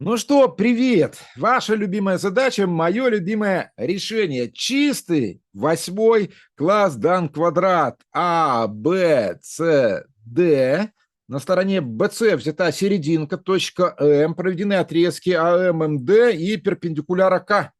Ну что, привет! Ваша любимая задача, мое любимое решение. Чистый восьмой класс дан квадрат А, Б, С, Д. На стороне BC взята серединка, точка М, проведены отрезки АМ, МД и перпендикуляр АК.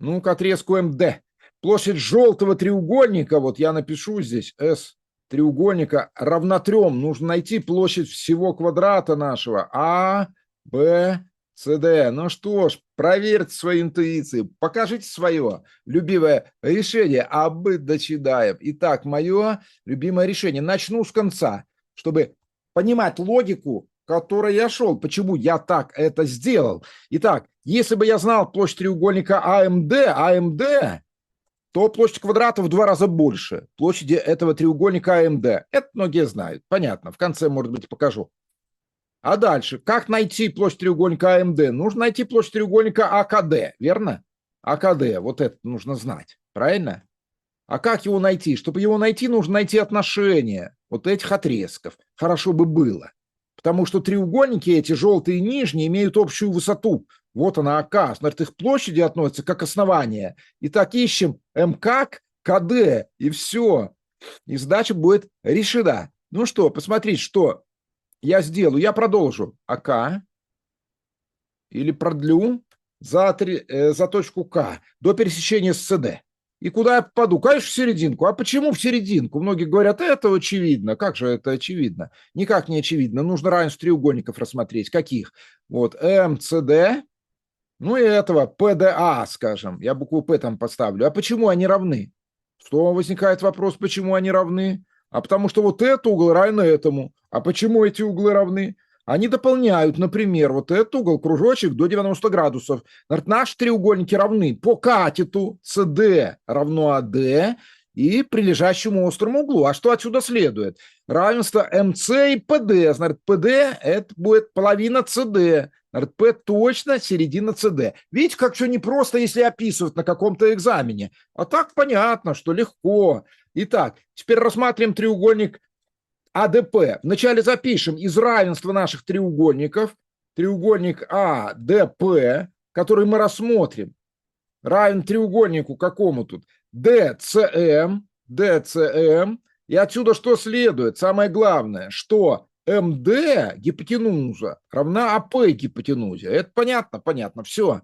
Ну, к отрезку МД. Площадь желтого треугольника, вот я напишу здесь S треугольника, равна 3. Нужно найти площадь всего квадрата нашего. А, Б, С, Д. Ну что ж, проверьте свои интуиции, покажите свое любимое решение, а мы дочитаем. Итак, мое любимое решение. Начну с конца, чтобы понимать логику, которой я шел, почему я так это сделал. Итак, если бы я знал площадь треугольника АМД, то площадь квадрата в 2 раза больше площади этого треугольника АМД. Это многие знают, понятно. В конце, может быть, покажу. А дальше, как найти площадь треугольника АМД? Нужно найти площадь треугольника АКД, верно? АКД, вот это нужно знать, правильно? А как его найти? Чтобы его найти, нужно найти отношения вот этих отрезков. Хорошо бы было. Потому что треугольники эти, желтые и нижние, имеют общую высоту. Вот она, АК. Значит, их площади относятся как основание. Итак, ищем МК, КД, и все. И задача будет решена. Ну что, посмотрите, что я сделаю. Я продолжу АК или продлю за точку К до пересечения с СД. И куда я попаду? Конечно, в серединку. А почему в серединку? Многие говорят, это очевидно. Как же это очевидно? Никак не очевидно. Нужно равенство треугольников рассмотреть. Каких? Вот МЦД, ну и этого ПДА, скажем. Я букву П там поставлю. А почему они равны? Что возникает вопрос, почему они равны? А потому что вот этот угол равен этому. А почему эти углы равны? Они дополняют, например, вот этот угол, кружочек до 90 градусов. Наши треугольники равны по катету CD равно АД и прилежащему острому углу. А что отсюда следует? Равенство МС и ПД. Значит, ПД это будет половина CD. П точно середина ЦД. Видите, как все непросто, если описывать на каком-то экзамене. А так понятно, что легко. Итак, теперь рассматриваем треугольник АДП. Вначале запишем из равенства наших треугольников треугольник АДП, который мы рассмотрим, равен треугольнику какому тут? ДЦМ. И отсюда что следует? Самое главное, что МД гипотенуза равна АП гипотенузе. Это понятно? Понятно. Все.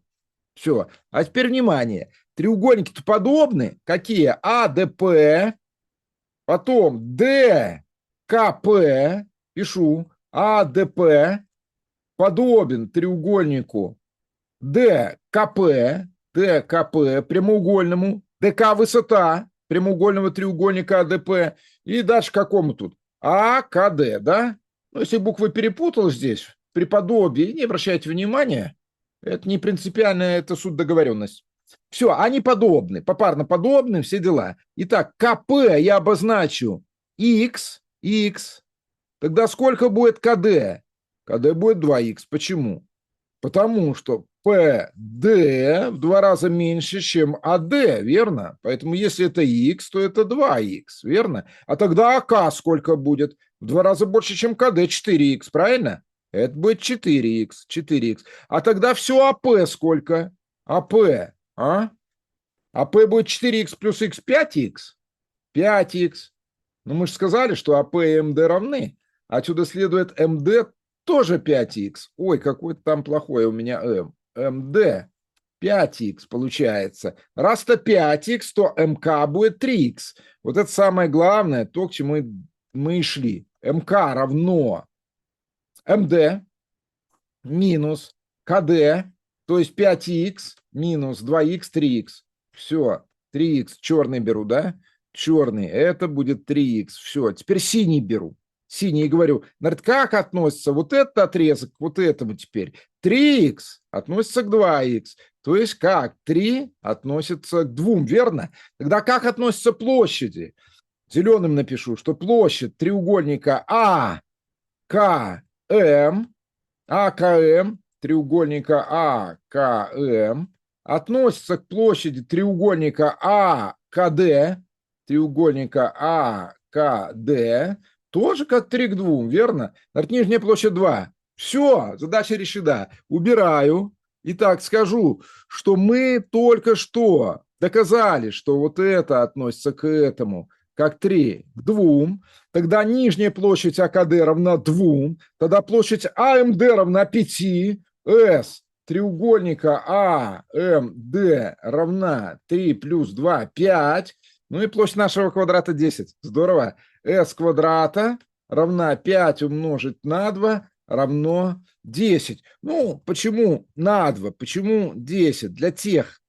Все. А теперь внимание. Треугольники-то подобны. Какие? АДП, потом ДКП, пишу, АДП подобен треугольнику ДКП прямоугольному, ДК высота прямоугольного треугольника АДП, и дальше какому тут? АКД, да? Ну, если буквы перепутал здесь, при подобии, не обращайте внимания, это не принципиально, это суть договоренность. Все, они подобны, попарно подобны, все дела. Итак, КП я обозначу X. Тогда сколько будет КД? КД будет 2х. Почему? Потому что PD в 2 раза меньше, чем AD, верно? Поэтому если это X, то это 2х, верно? А тогда АК сколько будет? В 2 раза больше, чем КД, 4х, правильно? Это будет 4х. А тогда все АП сколько? АП, а? АП будет 4х плюс х 5х? 5х. Ну мы же сказали, что АП и МД равны. Отсюда следует МД тоже 5х. Ой, какой-то там плохой у меня М. МД 5х получается. Раз это 5х, то МК будет 3х. Вот это самое главное, то, к чему мы и шли. МК равно МД минус КД, то есть 5х минус 2х, 3х. Все, 3х черный беру, да? Черный, это будет 3х. Все, теперь синий беру. Синий и говорю, говорит, как относится вот этот отрезок к вот этому теперь? 3х относится к 2х. То есть как? 3 относится к 2, верно? Тогда как относятся площади? Зеленым напишу, что площадь треугольника АКМ, треугольника АКМ относится к площади треугольника АКД, тоже как 3 к 2, верно? Нижняя площадь 2. Все, задача решена. Убираю. Итак, скажу, что мы только что доказали, что вот это относится к этому, как 3 к 2. Тогда нижняя площадь АКД равна 2. Тогда площадь АМД равна 5. С треугольника АМД равна 3 плюс 2, 5. Ну и площадь нашего квадрата 10. Здорово. С квадрата равна 5 умножить на 2 равно 10. Ну, почему на 2? Почему 10? Для тех,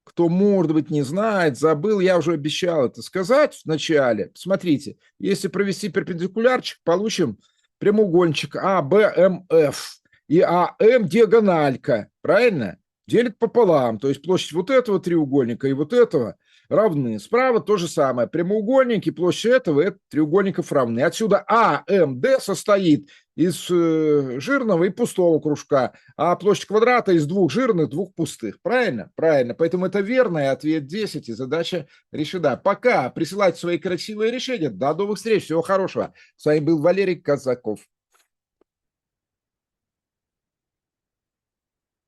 кто, может быть, не знает, забыл, я уже обещал это сказать в начале. Смотрите, если провести перпендикулярчик, получим прямоугольничек АБМФ. И АМ диагональка, правильно? Делит пополам, то есть площадь вот этого треугольника и вот этого равны. Справа то же самое. Прямоугольники, площадь этого треугольников равны. Отсюда АМД состоит из жирного и пустого кружка, а площадь квадрата из 2 жирных, 2 пустых. Правильно? Правильно. Поэтому это верный ответ 10, и задача решена. Пока. Присылайте свои красивые решения. До новых встреч. Всего хорошего. С вами был Валерий Казаков.